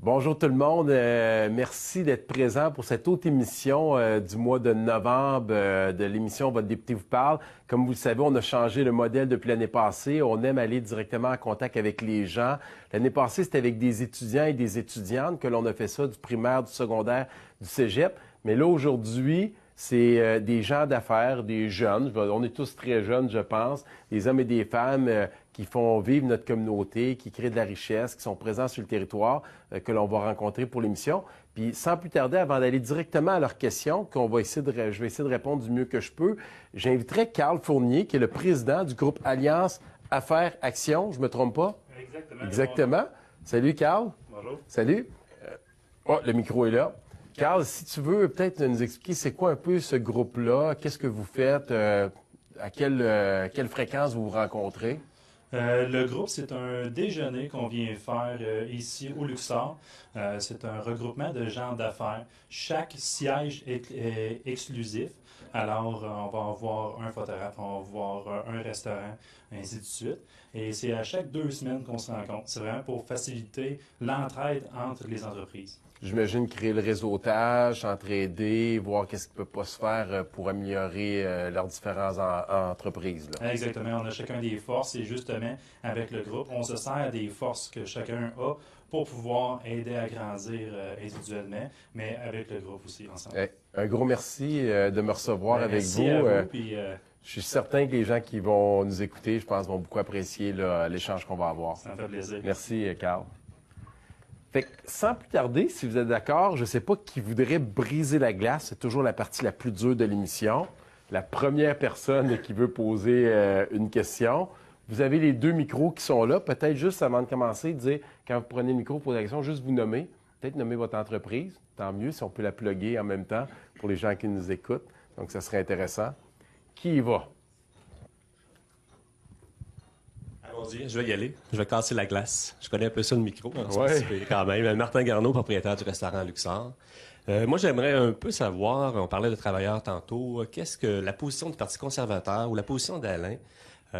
Bonjour tout le monde. Merci d'être présent pour cette autre émission du mois de novembre de l'émission Votre député vous parle. Comme vous le savez, on a changé le modèle depuis l'année passée. On aime aller directement en contact avec les gens. L'année passée, c'était avec des étudiants et des étudiantes que l'on a fait ça, du primaire, du secondaire, du cégep. Mais là, aujourd'hui, c'est des gens d'affaires, des jeunes. On est tous très jeunes, je pense. Des hommes et des femmes qui font vivre notre communauté, qui créent de la richesse, qui sont présents sur le territoire, que l'on va rencontrer pour l'émission. Puis, sans plus tarder, avant d'aller directement à leurs questions, je vais essayer de répondre du mieux que je peux, j'inviterai Carl Fournier, qui est le président du groupe Alliance Affaires Action. Je me trompe pas? Exactement. Exactement. Salut, Carl. Bonjour. Salut. Le micro est là. Carl, si tu veux peut-être nous expliquer c'est quoi un peu ce groupe-là, qu'est-ce que vous faites, à quelle fréquence vous vous rencontrez? Le groupe, c'est un déjeuner qu'on vient faire ici au Luxor. C'est un regroupement de gens d'affaires. Chaque siège est exclusif. Alors, on va avoir un photographe, on va avoir un restaurant, ainsi de suite. Et c'est à chaque 2 semaines qu'on se rencontre. C'est vraiment pour faciliter l'entraide entre les entreprises. J'imagine créer le réseautage, entraider, voir qu'est-ce qui peut pas se faire pour améliorer leurs différentes entreprises. Là. Exactement. On a chacun des forces et justement, avec le groupe, on se sert des forces que chacun a pour pouvoir aider à grandir individuellement, mais avec le groupe aussi ensemble. Un gros merci de me recevoir avec vous. Merci à vous. Puis, je suis certain que les gens qui vont nous écouter, je pense, vont beaucoup apprécier l'échange qu'on va avoir. ça me fait plaisir. Merci, Carl. Fait que, sans plus tarder, si vous êtes d'accord, je ne sais pas qui voudrait briser la glace. C'est toujours la partie la plus dure de l'émission. La première personne qui veut poser une question. Vous avez les 2 micros qui sont là. Peut-être juste avant de commencer, dire, quand vous prenez le micro pour la question, juste vous nommer. Peut-être nommer votre entreprise. Tant mieux si on peut la plugger en même temps pour les gens qui nous écoutent. Donc, ça serait intéressant. Qui y va? Allons-y, je vais y aller. Je vais casser la glace. Je connais un peu ça, le micro. Ouais. Quand même. Martin Garneau, propriétaire du restaurant Luxor. Moi, j'aimerais un peu savoir, on parlait de travailleurs tantôt, qu'est-ce que la position du Parti conservateur ou la position d'Alain,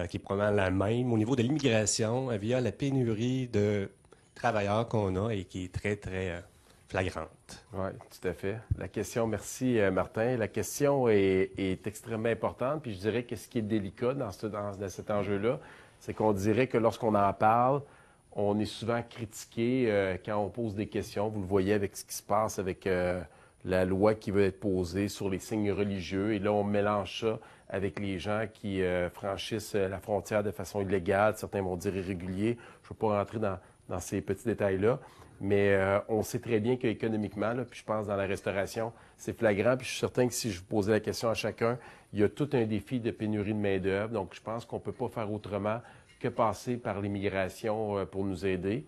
qui est probablement la même au niveau de l'immigration via la pénurie de travailleurs qu'on a et qui est très, très flagrante. Oui, tout à fait. La question, merci Martin. La question est extrêmement importante. Puis je dirais que ce qui est délicat dans cet enjeu-là, c'est qu'on dirait que lorsqu'on en parle, on est souvent critiqué quand on pose des questions. Vous le voyez avec ce qui se passe avec la loi qui veut être posée sur les signes religieux. Et là, on mélange ça avec les gens qui franchissent la frontière de façon illégale. Certains vont dire irrégulier. Je ne veux pas rentrer dans ces petits détails-là. Mais on sait très bien qu'économiquement, là, puis je pense dans la restauration, c'est flagrant. Puis je suis certain que si je vous posais la question à chacun, il y a tout un défi de pénurie de main-d'œuvre. Donc, je pense qu'on ne peut pas faire autrement que passer par l'immigration pour nous aider.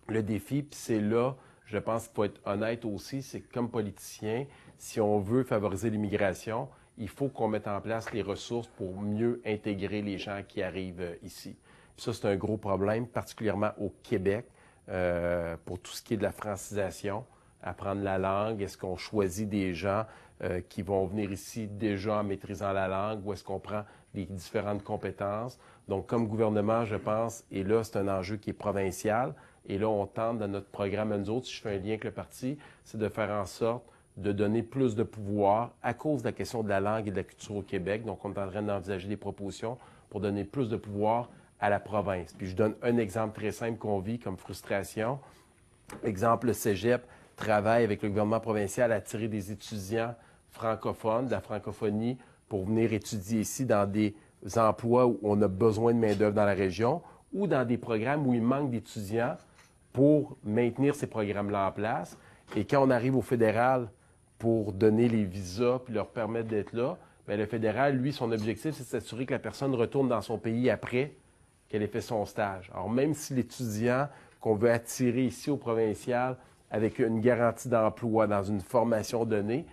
Le défi, puis c'est là, je pense qu'il faut être honnête aussi, c'est que comme politicien, si on veut favoriser l'immigration, il faut qu'on mette en place les ressources pour mieux intégrer les gens qui arrivent ici. Puis ça, c'est un gros problème, particulièrement au Québec. Pour tout ce qui est de la francisation, apprendre la langue, est-ce qu'on choisit des gens qui vont venir ici déjà en maîtrisant la langue ou est-ce qu'on prend les différentes compétences? Donc, comme gouvernement, je pense, et là, c'est un enjeu qui est provincial, et là, on tente dans notre programme à nous autres, si je fais un lien avec le parti, c'est de faire en sorte de donner plus de pouvoir à cause de la question de la langue et de la culture au Québec. Donc, on est en train d'envisager des propositions pour donner plus de pouvoir à la province. Puis je donne un exemple très simple qu'on vit comme frustration. Exemple, le cégep travaille avec le gouvernement provincial à attirer des étudiants francophones, de la francophonie, pour venir étudier ici dans des emplois où on a besoin de main-d'œuvre dans la région ou dans des programmes où il manque d'étudiants pour maintenir ces programmes-là en place. Et quand on arrive au fédéral pour donner les visas puis leur permettre d'être là, bien, le fédéral, lui, son objectif, c'est de s'assurer que la personne retourne dans son pays après qu'elle ait fait son stage. Alors, même si l'étudiant qu'on veut attirer ici au provincial avec une garantie d'emploi dans une formation donnée,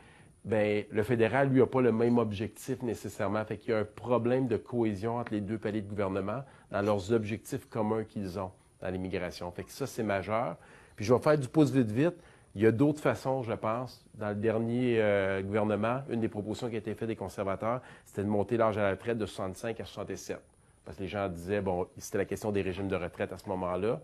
bien, le fédéral, lui, n'a pas le même objectif nécessairement. Fait qu'il y a un problème de cohésion entre les 2 paliers de gouvernement dans leurs objectifs communs qu'ils ont dans l'immigration. Fait que ça, c'est majeur. Puis je vais faire du pouce vite. Il y a d'autres façons, je pense. Dans le dernier gouvernement, une des propositions qui a été faite des conservateurs, c'était de monter l'âge à la retraite de 65 à 67. Parce que les gens disaient, bon, c'était la question des régimes de retraite à ce moment-là.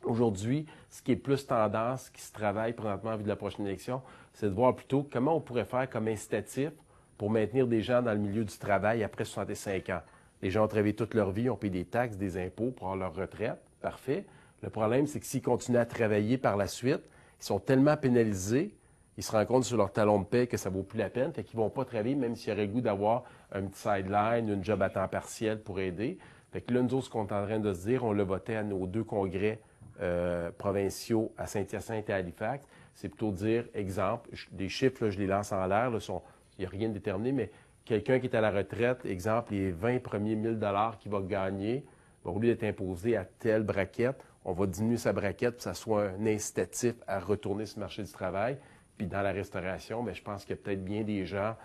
Aujourd'hui, ce qui est plus tendance, qui se travaille présentement en vue de la prochaine élection, c'est de voir plutôt comment on pourrait faire comme incitatif pour maintenir des gens dans le milieu du travail après 65 ans. Les gens ont travaillé toute leur vie, ont payé des taxes, des impôts pour avoir leur retraite. Parfait. Le problème, c'est que s'ils continuent à travailler par la suite, ils sont tellement pénalisés, ils se rendent compte sur leur talon de paie que ça ne vaut plus la peine, fait qu'ils ne vont pas travailler, même s'il y aurait le goût d'avoir un petit sideline, une job à temps partiel pour aider. Fait que là, nous autres, ce qu'on est en train de se dire, on l'a voté à nos 2 congrès provinciaux à Saint-Hyacinthe et à Halifax, c'est plutôt dire, exemple, des chiffres, là, je les lance en l'air, il n'y a rien de déterminé, mais quelqu'un qui est à la retraite, exemple, les 20 premiers 1 000 $ qu'il va gagner, au lieu d'être imposé à telle braquette, on va diminuer sa braquette pour que ça soit un incitatif à retourner sur le marché du travail. Puis dans la restauration, bien, je pense qu'il y a peut-être bien des gens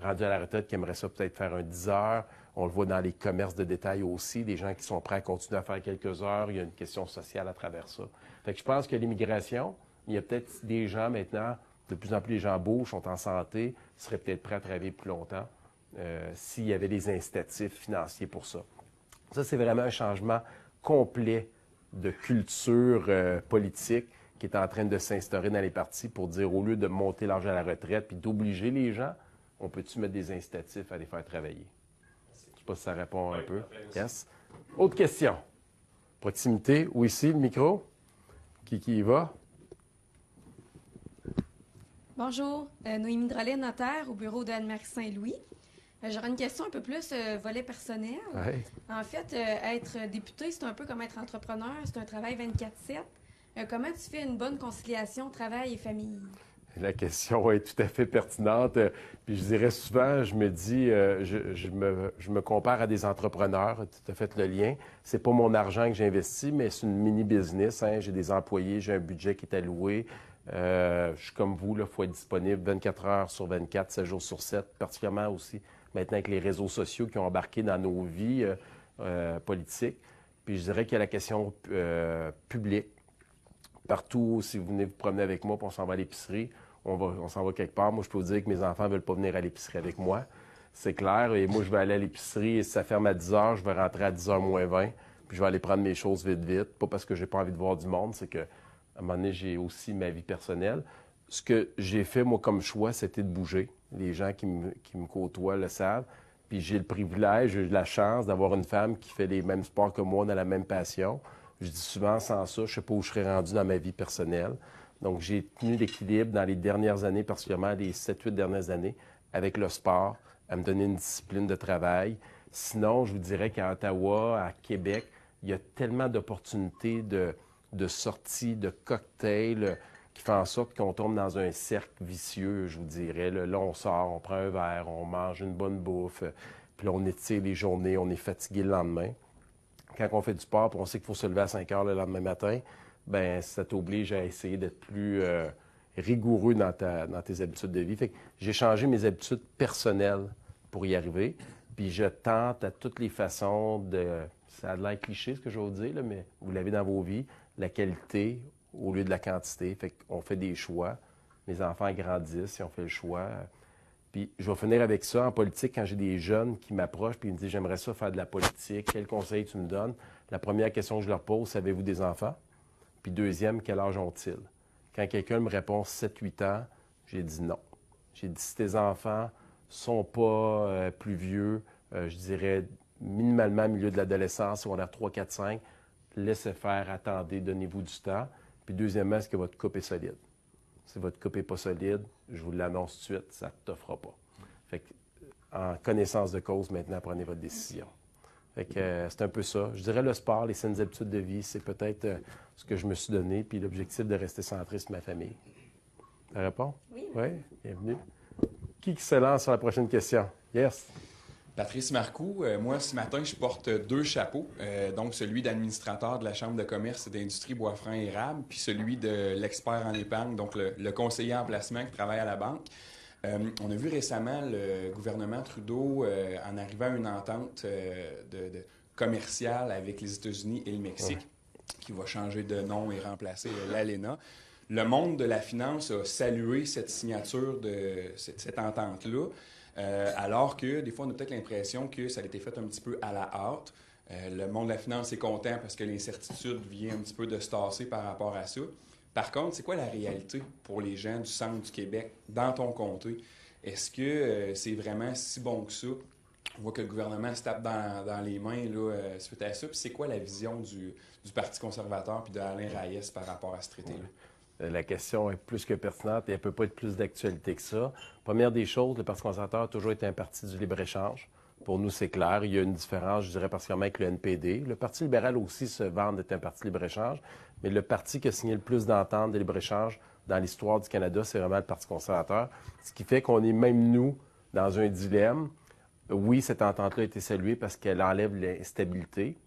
rendus à la retraite qui aimeraient ça peut-être faire un 10 heures. On le voit dans les commerces de détail aussi, des gens qui sont prêts à continuer à faire quelques heures. Il y a une question sociale à travers ça. Fait que je pense que l'immigration, il y a peut-être des gens maintenant, de plus en plus les gens bougent, sont en santé, seraient peut-être prêts à travailler plus longtemps s'il y avait des incitatifs financiers pour ça. Ça, c'est vraiment un changement complet de culture politique qui est en train de s'instaurer dans les partis pour dire, au lieu de monter l'âge à la retraite puis d'obliger les gens, on peut-tu mettre des incitatifs à les faire travailler? Je ne sais pas si ça répond un peu. Yes. Autre question. Proximité. Ou ici, le micro? Qui y va? Bonjour. Noémie Drolet, notaire au bureau de Anne-Marie Saint-Louis. J'aurais une question un peu plus volet personnel. Ouais. En fait, être député, c'est un peu comme être entrepreneur. C'est un travail 24/7. Comment tu fais une bonne conciliation travail et famille? La question est tout à fait pertinente. Puis je dirais souvent, je me dis, je me compare à des entrepreneurs. Tu as fait le lien. C'est pas mon argent que j'investis, mais c'est une mini-business. Hein. J'ai des employés, j'ai un budget qui est alloué. Je suis comme vous, il faut être disponible 24 heures sur 24, 7 jours sur 7, particulièrement aussi maintenant avec les réseaux sociaux qui ont embarqué dans nos vies politiques. Puis je dirais qu'il y a la question publique. Partout, si vous venez vous promener avec moi, puis on s'en va à l'épicerie, on s'en va quelque part. Moi, je peux vous dire que mes enfants ne veulent pas venir à l'épicerie avec moi. C'est clair. Et moi, je vais aller à l'épicerie et si ça ferme à 10 heures, je vais rentrer à 10 h moins 20, puis je vais aller prendre mes choses vite, vite. Pas parce que j'ai pas envie de voir du monde, c'est que à un moment donné, j'ai aussi ma vie personnelle. Ce que j'ai fait, moi, comme choix, c'était de bouger. Les gens qui me côtoient le savent. Puis j'ai le privilège, j'ai la chance d'avoir une femme qui fait les mêmes sports que moi, on a la même passion. Je dis souvent, sans ça, je ne sais pas où je serais rendu dans ma vie personnelle. Donc, j'ai tenu l'équilibre dans les dernières années, particulièrement les 7-8 dernières années, avec le sport, à me donner une discipline de travail. Sinon, je vous dirais qu'à Ottawa, à Québec, il y a tellement d'opportunités de sorties, de cocktails, qui fait en sorte qu'on tombe dans un cercle vicieux, je vous dirais. Là, on sort, on prend un verre, on mange une bonne bouffe, puis là, on étire les journées, on est fatigué le lendemain. Quand on fait du sport, puis on sait qu'il faut se lever à 5 heures le lendemain matin, bien, ça t'oblige à essayer d'être plus rigoureux dans tes habitudes de vie. Fait que j'ai changé mes habitudes personnelles pour y arriver, puis je tente à toutes les façons de... Ça a l'air cliché, ce que je vais vous dire, là, mais vous l'avez dans vos vies, la qualité au lieu de la quantité. Fait qu'on fait des choix. Mes enfants grandissent et on fait le choix. Puis je vais finir avec ça en politique quand j'ai des jeunes qui m'approchent puis ils me disent « J'aimerais ça faire de la politique. Quel conseil tu me donnes? » La première question que je leur pose, « Avez-vous des enfants? » Puis deuxième, « Quel âge ont-ils? » Quand quelqu'un me répond 7-8 ans, j'ai dit non. J'ai dit « Si tes enfants sont pas plus vieux, je dirais minimalement au milieu de l'adolescence, on a 3, 4, 5, laissez faire, attendez, donnez-vous du temps. Puis deuxièmement, est-ce que votre couple est solide? Si votre couple n'est pas solide, je vous l'annonce tout de suite, ça ne t'offrira pas. Fait que, en connaissance de cause, maintenant, prenez votre décision. Fait que c'est un peu ça. Je dirais le sport, les saines habitudes de vie, c'est peut-être ce que je me suis donné, puis l'objectif de rester centré sur ma famille. Ça répond? Oui. Oui, bienvenue. Qui se lance sur la prochaine question? Yes. Patrice Marcoux, moi ce matin je porte 2 chapeaux, donc celui d'administrateur de la Chambre de commerce et d'industrie Boisfranc-Érable, puis celui de l'expert en épargne, donc le conseiller en placement qui travaille à la banque. On a vu récemment le gouvernement Trudeau en arrivant à une entente commerciale avec les États-Unis et le Mexique, qui va changer de nom et remplacer l'ALENA. Le monde de la finance a salué cette signature de cette entente-là. Alors que des fois, on a peut-être l'impression que ça a été fait un petit peu à la hâte. Le monde de la finance est content parce que l'incertitude vient un petit peu de se tasser par rapport à ça. Par contre, c'est quoi la réalité pour les gens du centre du Québec, dans ton comté? Est-ce que c'est vraiment si bon que ça? On voit que le gouvernement se tape dans les mains là, suite à ça. Puis c'est quoi la vision du Parti conservateur puis d'Alain Reyes par rapport à ce traité-là? La question est plus que pertinente et elle ne peut pas être plus d'actualité que ça. Première des choses, le Parti conservateur a toujours été un parti du libre-échange. Pour nous, c'est clair. Il y a une différence, je dirais, particulièrement avec le NPD. Le Parti libéral aussi se vante d'être un parti libre-échange, mais le parti qui a signé le plus d'ententes de libre-échange dans l'histoire du Canada, c'est vraiment le Parti conservateur. Ce qui fait qu'on est même, nous, dans un dilemme. Oui, cette entente-là a été saluée parce qu'elle enlève l'instabilité,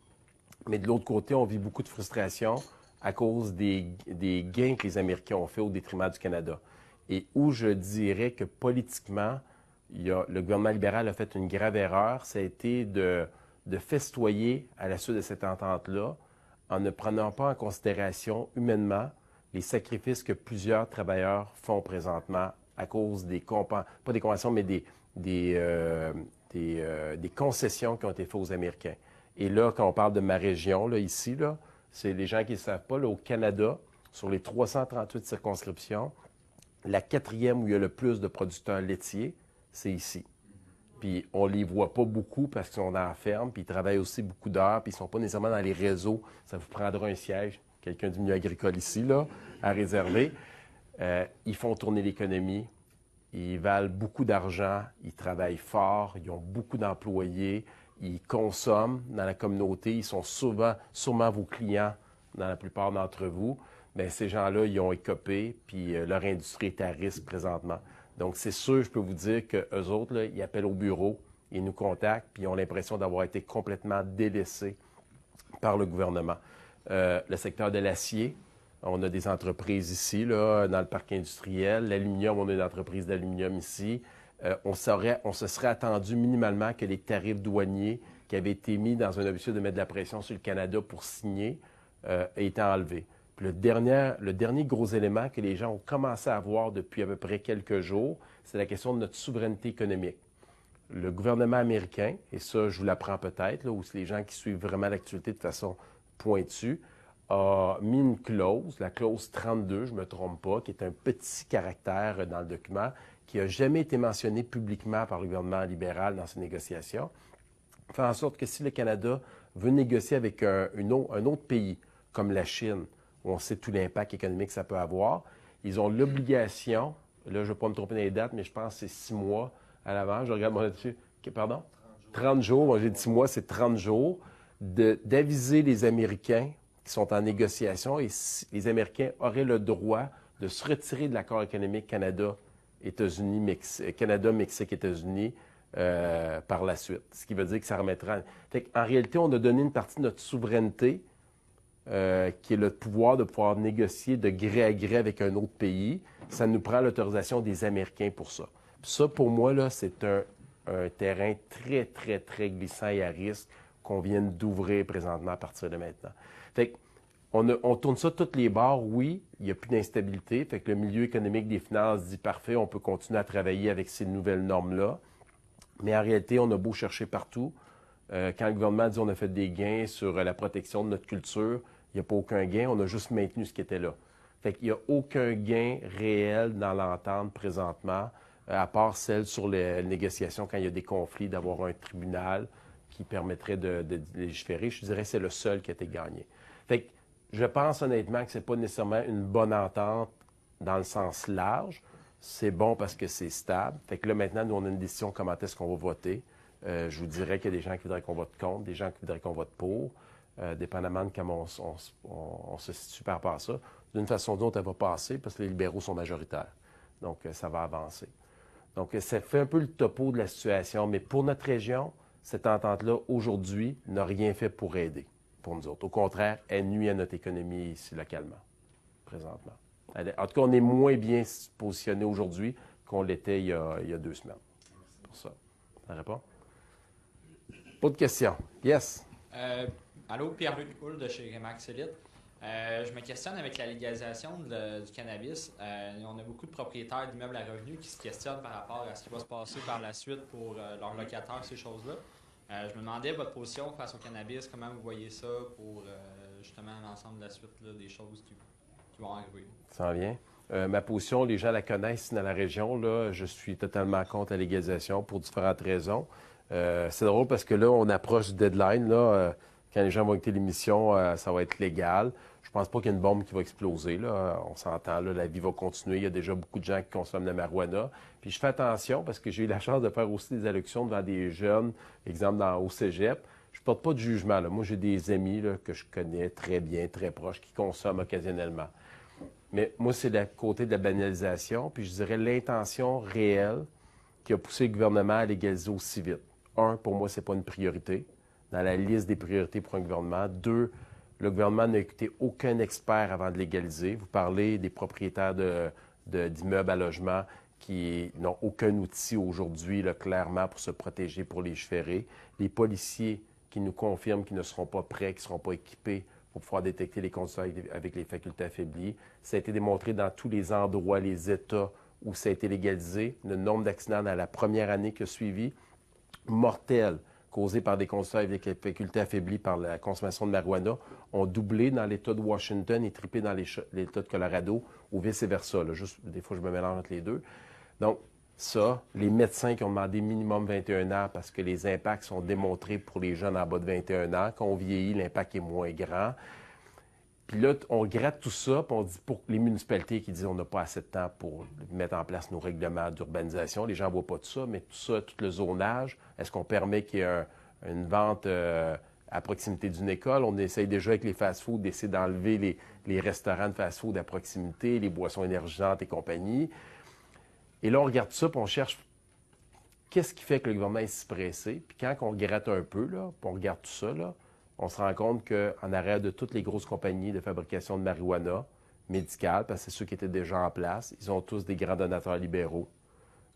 mais de l'autre côté, on vit beaucoup de frustration à cause des gains que les Américains ont fait au détriment du Canada. Et où je dirais que politiquement, le gouvernement libéral a fait une grave erreur, ça a été de festoyer à la suite de cette entente-là en ne prenant pas en considération humainement les sacrifices que plusieurs travailleurs font présentement à cause des pas des conventions, mais des concessions qui ont été faites aux Américains. Et là, quand on parle de ma région, là, ici, là, c'est les gens qui ne savent pas, là, au Canada, sur les 338 circonscriptions, la 4e où il y a le plus de producteurs laitiers, c'est ici. Puis on les voit pas beaucoup parce qu'ils sont dans la ferme, puis ils travaillent aussi beaucoup d'heures, puis ils sont pas nécessairement dans les réseaux. Ça vous prendra un siège, quelqu'un du milieu agricole ici, là, à réserver. Ils font tourner l'économie, ils valent beaucoup d'argent, ils travaillent fort, ils ont beaucoup d'employés, ils consomment dans la communauté, ils sont sûrement vos clients dans la plupart d'entre vous. Bien, ces gens-là, ils ont écopé, puis leur industrie est à risque présentement. Donc, c'est sûr, je peux vous dire qu'eux autres, là, ils appellent au bureau, ils nous contactent, puis ils ont l'impression d'avoir été complètement délaissés par le gouvernement. Le secteur de l'acier, on a des entreprises ici, là, dans le parc industriel. L'aluminium, on a une entreprise d'aluminium ici. On se serait attendu minimalement que les tarifs douaniers qui avaient été mis dans un objectif de mettre de la pression sur le Canada pour signer aient été enlevés. Puis le dernier gros élément que les gens ont commencé à voir depuis à peu près quelques jours, c'est la question de notre souveraineté économique. Le gouvernement américain, et ça, je vous l'apprends peut-être, là, ou c'est les gens qui suivent vraiment l'actualité de façon pointue, a mis une clause, la clause 32, je ne me trompe pas, qui est un petit caractère dans le document, qui n'a jamais été mentionné publiquement par le gouvernement libéral dans ses négociations, fait en sorte que si le Canada veut négocier avec un autre pays, comme la Chine, où on sait tout l'impact économique que ça peut avoir, ils ont l'obligation, là, je ne vais pas me tromper dans les dates, mais je pense que c'est 6 mois à l'avant. Je regarde mon là-dessus. Pardon? 30 jours. Moi, j'ai dit 6 mois, c'est 30 jours, d'aviser les Américains qui sont en négociation et les Américains auraient le droit de se retirer de l'accord économique Canada, Mexique, États-Unis par la suite. Ce qui veut dire que ça remettra... En réalité, on a donné une partie de notre souveraineté qui est le pouvoir de pouvoir négocier de gré à gré avec un autre pays. Ça nous prend l'autorisation des Américains pour ça. Puis ça, pour moi, là, c'est un terrain très, très, très glissant et à risque qu'on vient d'ouvrir présentement à partir de maintenant. Fait on tourne ça toutes les bords, oui, il n'y a plus d'instabilité. Fait que le milieu économique des finances dit parfait, on peut continuer à travailler avec ces nouvelles normes-là. Mais en réalité, on a beau chercher partout. Quand le gouvernement dit on a fait des gains sur la protection de notre culture, il n'y a pas aucun gain, on a juste maintenu ce qui était là. Fait qu'il n'y a aucun gain réel dans l'entente présentement, à part celle sur les négociations quand il y a des conflits, d'avoir un tribunal qui permettrait de légiférer. Je dirais que c'est le seul qui a été gagné. Fait que je pense honnêtement que ce n'est pas nécessairement une bonne entente dans le sens large. C'est bon parce que c'est stable. Fait que là, maintenant, nous, on a une décision comment est-ce qu'on va voter. Je vous dirais qu'il y a des gens qui voudraient qu'on vote contre, des gens qui voudraient qu'on vote pour, dépendamment de comment on se situe par rapport à ça. D'une façon ou d'une autre, elle va passer parce que les libéraux sont majoritaires. Donc, ça va avancer. Donc, ça fait un peu le topo de la situation. Mais pour notre région, cette entente-là, aujourd'hui, n'a rien fait pour aider pour nous autres. Au contraire, elle nuit à notre économie ici, localement, présentement. En tout cas, on est moins bien positionné aujourd'hui qu'on l'était il y a 2 semaines. Pour ça. Ça répond? Pas de questions. Yes? Allô, Pierre-Luc Houle de chez Remax Elite. Je me questionne avec la légalisation du cannabis. On a beaucoup de propriétaires d'immeubles à revenus qui se questionnent par rapport à ce qui va se passer par la suite pour leurs locataires, ces choses-là. Je me demandais votre position face au cannabis, comment vous voyez ça pour justement l'ensemble de la suite là, des choses qui vont arriver. Ça en vient. Ma position, les gens la connaissent ici dans la région. Là, je suis totalement contre la légalisation pour différentes raisons. C'est drôle parce que là, on approche du deadline. Là, quand les gens vont écouter l'émission, ça va être légal. Je pense pas qu'il y ait une bombe qui va exploser. Là. On s'entend, là, la vie va continuer. Il y a déjà beaucoup de gens qui consomment la marijuana. Puis je fais attention parce que j'ai eu la chance de faire aussi des allocutions devant des jeunes, exemple au cégep. Je porte pas de jugement. Là. Moi, j'ai des amis là, que je connais très bien, très proches, qui consomment occasionnellement. Mais moi, c'est le côté de la banalisation, puis je dirais l'intention réelle qui a poussé le gouvernement à légaliser aussi vite. Un, pour moi, c'est pas une priorité dans la liste des priorités pour un gouvernement. Deux, le gouvernement n'a écouté aucun expert avant de légaliser. Vous parlez des propriétaires d'immeubles à logement qui n'ont aucun outil aujourd'hui, là, clairement, pour se protéger, pour légiférer. Les policiers qui nous confirment qu'ils ne seront pas prêts, qu'ils ne seront pas équipés pour pouvoir détecter les conditions avec les facultés affaiblies. Ça a été démontré dans tous les endroits, les États où ça a été légalisé. Le nombre d'accidents dans la première année qui a suivi, mortels, causés par des conditions avec les facultés affaiblies par la consommation de marijuana, ont doublé dans l'État de Washington et triplé dans l'État de Colorado, ou vice-versa. Là. Juste, des fois, je me mélange entre les deux. Donc, ça, les médecins qui ont demandé minimum 21 ans parce que les impacts sont démontrés pour les jeunes en bas de 21 ans. Quand on vieillit, l'impact est moins grand. Puis là, on gratte tout ça, puis on dit pour les municipalités qui disent on n'a pas assez de temps pour mettre en place nos règlements d'urbanisation. Les gens ne voient pas tout ça, mais tout ça, tout le zonage, est-ce qu'on permet qu'il y ait une vente à proximité d'une école? On essaye déjà avec les fast-foods d'essayer d'enlever les restaurants de fast-food à proximité, les boissons énergisantes et compagnie. Et là, on regarde tout ça, puis on cherche qu'est-ce qui fait que le gouvernement est si pressé. Puis quand on gratte un peu, là, puis on regarde tout ça, là, on se rend compte qu'en arrière de toutes les grosses compagnies de fabrication de marijuana médicale, parce que c'est ceux qui étaient déjà en place, ils ont tous des grands donateurs libéraux.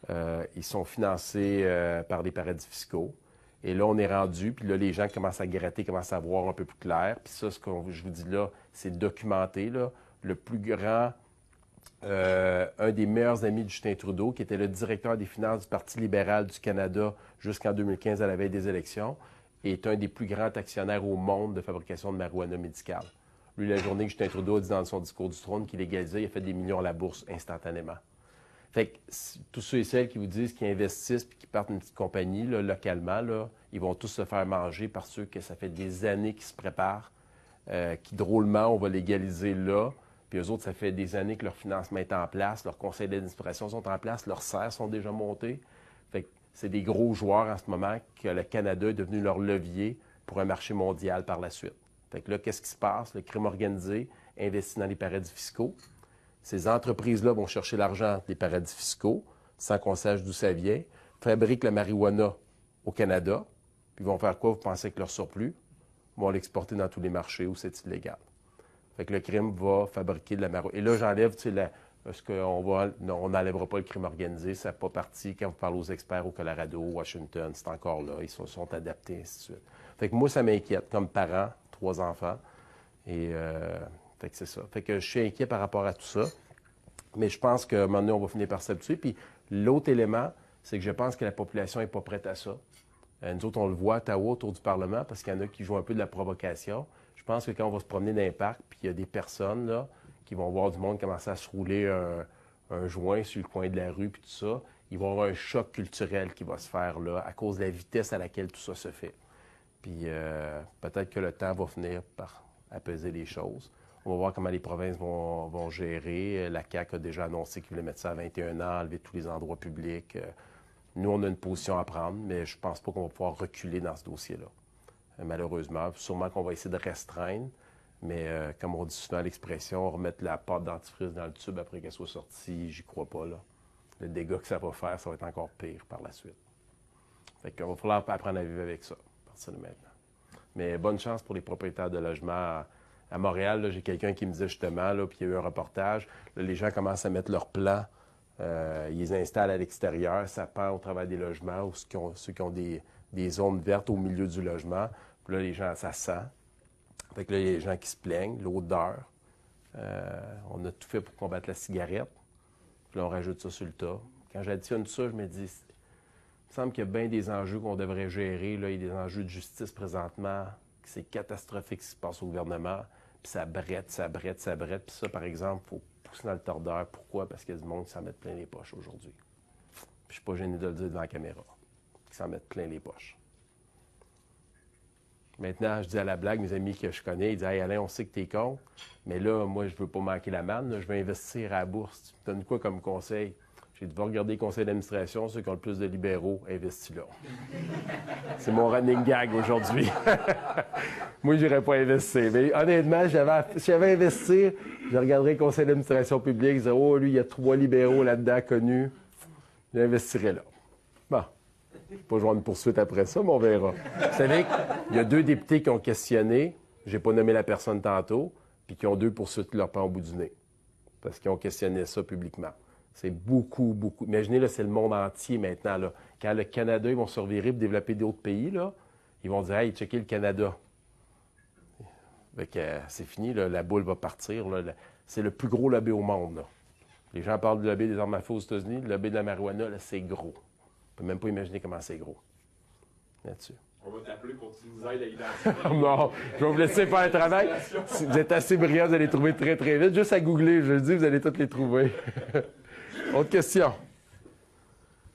Ils sont financés par des paradis fiscaux. Et là, on est rendu, puis là, les gens commencent à gratter, commencent à voir un peu plus clair. Puis ça, je vous dis là, c'est documenté, là. Le plus grand... un des meilleurs amis de Justin Trudeau, qui était le directeur des finances du Parti libéral du Canada jusqu'en 2015 à la veille des élections, est un des plus grands actionnaires au monde de fabrication de marijuana médicale. Lui, la journée que Justin Trudeau a dit dans son discours du trône qu'il légalisait, il a fait des millions à la bourse instantanément. Fait que tous ceux et celles qui vous disent qu'ils investissent et qui partent une petite compagnie là, localement, là, ils vont tous se faire manger par ceux que ça fait des années qu'ils se préparent, qui drôlement, on va légaliser là. Puis eux autres, ça fait des années que leur financement est en place, leurs conseils d'administration sont en place, leurs serres sont déjà montés. Fait que c'est des gros joueurs en ce moment que le Canada est devenu leur levier pour un marché mondial par la suite. Fait que là, qu'est-ce qui se passe? Le crime organisé investit dans les paradis fiscaux. Ces entreprises-là vont chercher l'argent des paradis fiscaux, sans qu'on sache d'où ça vient, fabriquent la marijuana au Canada, puis ils vont faire quoi? Vous pensez que leur surplus vont l'exporter dans tous les marchés où c'est illégal. Fait que le crime va fabriquer de la marijuana. Et là, j'enlève, tu sais, parce qu'on on n'enlèvera pas le crime organisé. Ça n'a pas parti quand vous parlez aux experts au Colorado, Washington, c'est encore là. Ils sont adaptés, ainsi de suite. Fait que moi, ça m'inquiète comme parent, 3 enfants. Et fait que c'est ça. Fait que je suis inquiet par rapport à tout ça. Mais je pense qu'à un moment donné, on va finir par s'habituer. Puis l'autre élément, c'est que je pense que la population n'est pas prête à ça. Nous autres, on le voit à Ottawa, autour du Parlement, parce qu'il y en a qui jouent un peu de la provocation. Je pense que quand on va se promener dans les parcs, puis il y a des personnes là, qui vont voir du monde commencer à se rouler un joint sur le coin de la rue, puis tout ça, ils vont avoir un choc culturel qui va se faire là, à cause de la vitesse à laquelle tout ça se fait. Puis peut-être que le temps va finir par apaiser les choses. On va voir comment les provinces vont gérer. La CAQ a déjà annoncé qu'ils voulaient mettre ça à 21 ans, enlever tous les endroits publics. Nous, on a une position à prendre, mais je pense pas qu'on va pouvoir reculer dans ce dossier-là. Malheureusement. Sûrement qu'on va essayer de restreindre, mais comme on dit souvent l'expression, remettre la pâte dentifrice dans le tube après qu'elle soit sortie, j'y crois pas, là. Le dégât que ça va faire, ça va être encore pire par la suite. Fait qu'on va falloir apprendre à vivre avec ça, à partir de maintenant. Mais bonne chance pour les propriétaires de logements. À Montréal, là, j'ai quelqu'un qui me disait justement, là, puis il y a eu un reportage, là, les gens commencent à mettre leurs plans, ils les installent à l'extérieur, ça pend au travers des logements, ou ceux qui ont des zones vertes au milieu du logement. Puis là, les gens, ça sent. Fait que là, il y a des gens qui se plaignent, l'odeur. On a tout fait pour combattre la cigarette. Puis là, on rajoute ça sur le tas. Quand j'additionne ça, je me dis, me semble qu'il y a bien des enjeux qu'on devrait gérer. Là. Il y a des enjeux de justice présentement. C'est catastrophique ce qui se passe au gouvernement. Puis ça brette. Puis ça, par exemple, il faut pousser dans le tordeur. Pourquoi? Parce qu'il y a du monde qui s'en met plein les poches aujourd'hui. Puis je ne suis pas gêné de le dire devant la caméra. Qui s'en mettent plein les poches. Maintenant, je dis à la blague, mes amis que je connais, ils disent « Hey Alain, on sait que t'es con, mais là, moi, je veux pas manquer la manne, là, je veux investir à la bourse. Tu me donnes quoi comme conseil? » J'ai dit « Va regarder les conseils d'administration, ceux qui ont le plus de libéraux, investis là. » C'est mon running gag aujourd'hui. Moi, je n'irais pas investir. Mais honnêtement, si j'avais à investir, je regarderais le conseil d'administration publique, je dirais « Oh, lui, il y a 3 libéraux là-dedans connus. » J'investirais là. Bon. Je ne vais pas jouer une poursuite après ça, mais on verra. Vous savez qu'il y a 2 députés qui ont questionné, je n'ai pas nommé la personne tantôt, puis qui ont 2 poursuites qui leur prennent au bout du nez. Parce qu'ils ont questionné ça publiquement. C'est beaucoup. Imaginez, là, c'est le monde entier maintenant. Là. Quand le Canada, ils vont se revirer pour développer d'autres pays, là, ils vont dire « Hey, checkez le Canada. » C'est fini, là, la boule va partir. Là. C'est le plus gros lobby au monde. Là. Les gens parlent du lobby des armes à feu aux États-Unis, le lobby de la marijuana, là, c'est gros. On ne peut même pas imaginer comment c'est gros. Là-dessus. On va t'appeler pour que tu nous aides à identifier. Non, je vais vous laisser faire le travail. Si vous êtes assez brillant, vous allez les trouver très, très vite. Juste à googler, je le dis, vous allez toutes les trouver. Autre question?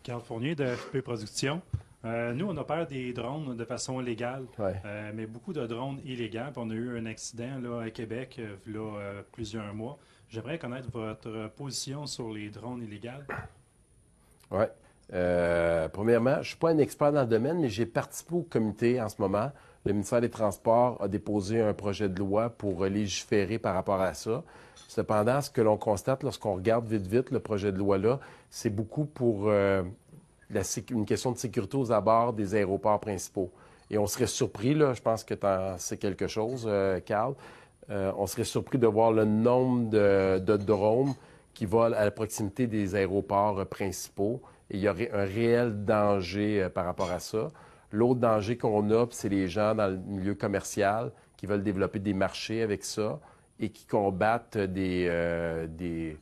Carl Fournier de FP Production. Nous, on opère des drones de façon légale, Ouais. mais beaucoup de drones illégaux. Puis on a eu un accident là, à Québec il y a plusieurs mois. J'aimerais connaître votre position sur les drones illégaux. Oui. Premièrement, je ne suis pas un expert dans le domaine, mais j'ai participé au comité en ce moment. Le ministère des Transports a déposé un projet de loi pour légiférer par rapport à ça. Cependant, ce que l'on constate lorsqu'on regarde vite le projet de loi-là, c'est beaucoup pour une question de sécurité aux abords des aéroports principaux. Et on serait surpris, là, je pense que tu en sais quelque chose, Carl, on serait surpris de voir le nombre de drones qui volent à la proximité des aéroports principaux. Et il y aurait un réel danger par rapport à ça. L'autre danger qu'on a, c'est les gens dans le milieu commercial qui veulent développer des marchés avec ça et qui combattent des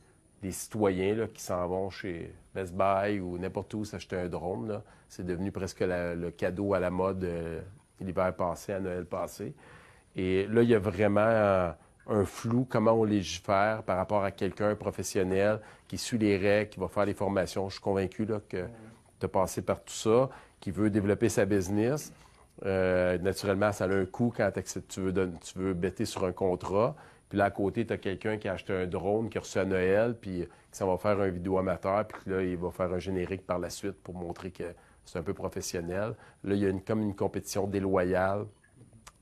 citoyens là, qui s'en vont chez Best Buy ou n'importe où s'acheter un drone. Là. C'est devenu presque le cadeau à la mode l'hiver passé, à Noël passé. Et là, il y a vraiment un flou, comment on légifère par rapport à quelqu'un professionnel qui suit les règles, qui va faire les formations. Je suis convaincu là, que tu as passé par tout ça, qui veut développer sa business. Naturellement, ça a un coût quand tu veux bêter sur un contrat. Puis là, à côté, tu as quelqu'un qui a acheté un drone, qui a reçu à Noël, puis qui s'en va faire un vidéo amateur, puis là, il va faire un générique par la suite pour montrer que c'est un peu professionnel. Là, il y a comme une compétition déloyale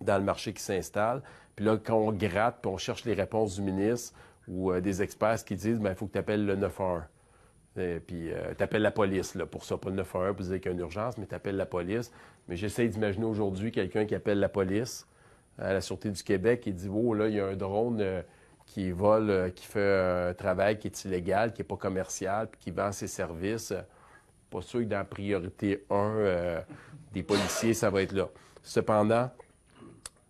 dans le marché qui s'installe. Puis là, quand on gratte, puis on cherche les réponses du ministre ou des experts qui disent, bien, il faut que tu appelles le 911. Puis tu appelles la police là, pour ça, pas le 911 pour dire qu'il y a une urgence, mais tu appelles la police. Mais j'essaie d'imaginer aujourd'hui quelqu'un qui appelle la police à la Sûreté du Québec et dit, oh, là, il y a un drone qui vole, qui fait un travail qui est illégal, qui n'est pas commercial, puis qui vend ses services. Pas sûr que dans la priorité 1 des policiers, ça va être là. Cependant,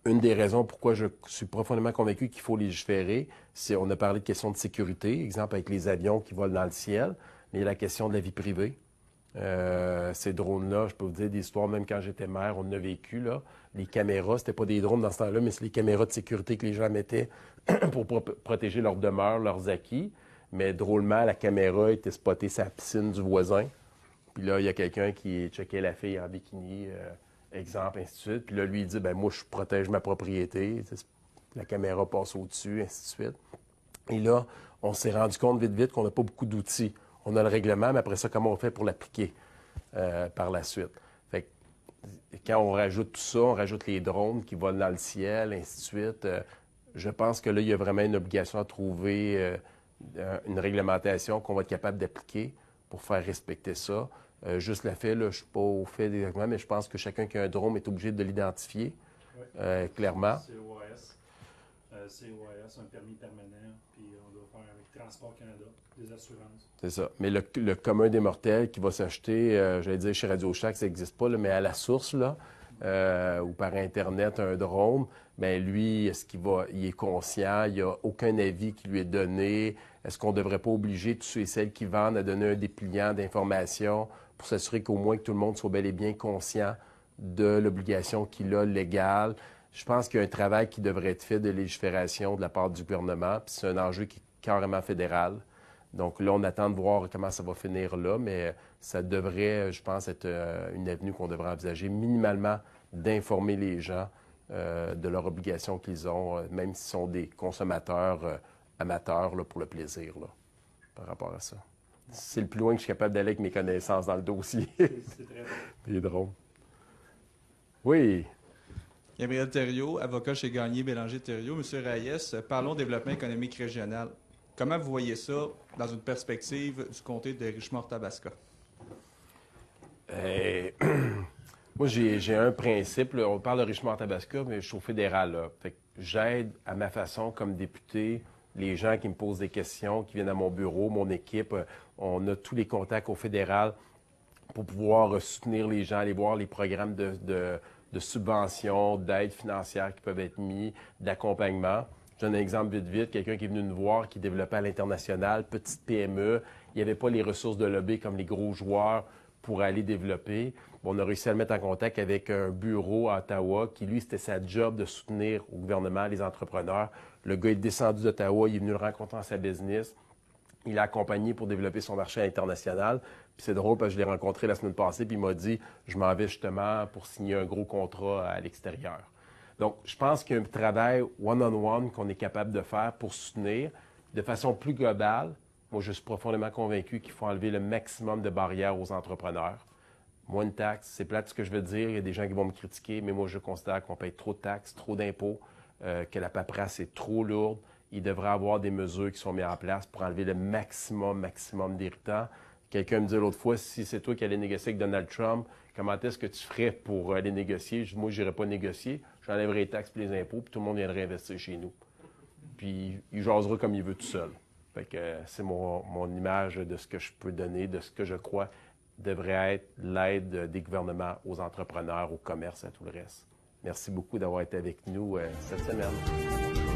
une des raisons pourquoi je suis profondément convaincu qu'il faut légiférer, c'est on a parlé de questions de sécurité, exemple avec les avions qui volent dans le ciel, mais il y a la question de la vie privée. Ces drones-là, je peux vous dire des histoires, même quand j'étais maire, on en a vécu, là. Les caméras, c'était pas des drones dans ce temps-là, mais c'est les caméras de sécurité que les gens mettaient pour protéger leur demeure, leurs acquis. Mais drôlement, la caméra était spotée sur la piscine du voisin. Puis là, il y a quelqu'un qui checkait la fille en bikini, exemple, ainsi de suite. Puis là, lui, il dit, ben moi, je protège ma propriété. La caméra passe au-dessus, ainsi de suite. Et là, on s'est rendu compte vite qu'on n'a pas beaucoup d'outils. On a le règlement, mais après ça, comment on fait pour l'appliquer par la suite? Fait que, quand on rajoute tout ça, on rajoute les drones qui volent dans le ciel, ainsi de suite, je pense que là, il y a vraiment une obligation à trouver une réglementation qu'on va être capable d'appliquer pour faire respecter ça. Juste le fait, là, je ne suis pas au fait exactement, mais je pense que chacun qui a un drone est obligé de l'identifier, clairement. COAS, un permis permanent, puis on doit faire avec Transport Canada, des assurances. C'est ça. Mais le commun des mortels qui va s'acheter, j'allais dire chez Radio Shack, ça n'existe pas, là, mais à la source, là, ou par Internet, un drone, bien lui, il est conscient, il n'y a aucun avis qui lui est donné. Est-ce qu'on ne devrait pas obliger tous ceux et celles qui vendent à donner un dépliant d'informations pour s'assurer qu'au moins que tout le monde soit bel et bien conscient de l'obligation qu'il a légale. Je pense qu'il y a un travail qui devrait être fait de légifération de la part du gouvernement, puis c'est un enjeu qui est carrément fédéral. Donc là, on attend de voir comment ça va finir là, mais ça devrait, je pense, être une avenue qu'on devrait envisager minimalement d'informer les gens de leurs obligations qu'ils ont, même s'ils sont des consommateurs amateurs là, pour le plaisir, là, par rapport à ça. C'est le plus loin que je suis capable d'aller avec mes connaissances dans le dossier. C'est très bon. C'est drôle. Oui. Gabriel Thériault, avocat chez Gagné Bélanger Thériault. Monsieur Reyes, parlons développement économique régional. Comment vous voyez ça dans une perspective du comté de Richemont-Tabasca? Moi, j'ai un principe. Là, on parle de Richemont-Tabasca, mais je suis au fédéral. Là. Fait que j'aide à ma façon comme député les gens qui me posent des questions, qui viennent à mon bureau, mon équipe. On a tous les contacts au fédéral pour pouvoir soutenir les gens, aller voir les programmes de subventions, d'aide financière qui peuvent être mis, d'accompagnement. Je donne un exemple vite. Quelqu'un qui est venu nous voir, qui développait à l'international, petite PME. Il n'y avait pas les ressources de lobby comme les gros joueurs pour aller développer. Bon, on a réussi à le mettre en contact avec un bureau à Ottawa qui, lui, c'était sa job de soutenir au gouvernement les entrepreneurs. Le gars est descendu d'Ottawa, il est venu le rencontrer dans sa business. Il l'a accompagné pour développer son marché international. Puis c'est drôle parce que je l'ai rencontré la semaine passée, puis il m'a dit « Je m'en vais justement pour signer un gros contrat à l'extérieur ». Donc, je pense qu'il y a un travail one-on-one qu'on est capable de faire pour soutenir de façon plus globale. Moi, je suis profondément convaincu qu'il faut enlever le maximum de barrières aux entrepreneurs. Moins de taxes, c'est plate ce que je veux dire. Il y a des gens qui vont me critiquer, mais moi, je considère qu'on paye trop de taxes, trop d'impôts, que la paperasse est trop lourde. Il devrait y avoir des mesures qui sont mises en place pour enlever le maximum d'irritants. Quelqu'un me dit l'autre fois, si c'est toi qui allais négocier avec Donald Trump, comment est-ce que tu ferais pour aller négocier? Moi, je n'irais pas négocier. J'enlèverais les taxes et les impôts, puis tout le monde viendrait investir chez nous. Puis il jasera comme il veut tout seul. Fait que c'est mon image de ce que je peux donner, de ce que je crois devrait être l'aide des gouvernements aux entrepreneurs, au commerce, à tout le reste. Merci beaucoup d'avoir été avec nous cette semaine.